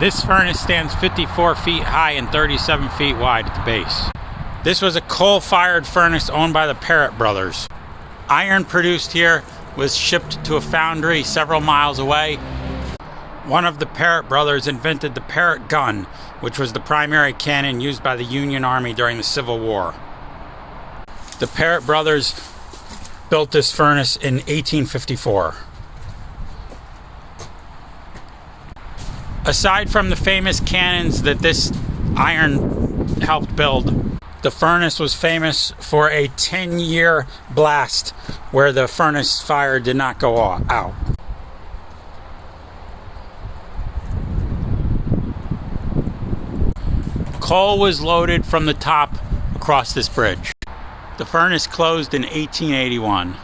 This furnace stands 54 feet high and 37 feet wide at the base. This was a coal-fired furnace owned by the Parrott brothers. Iron produced here was shipped to a foundry several miles away. One of the Parrott brothers invented the Parrott gun, which was the primary cannon used by the Union Army during the Civil War. The Parrott brothers built this furnace in 1854. Aside from the famous cannons that this iron helped build, the furnace was famous for a 10-year blast where the furnace fire did not go out. Coal was loaded from the top across this bridge. The furnace closed in 1881.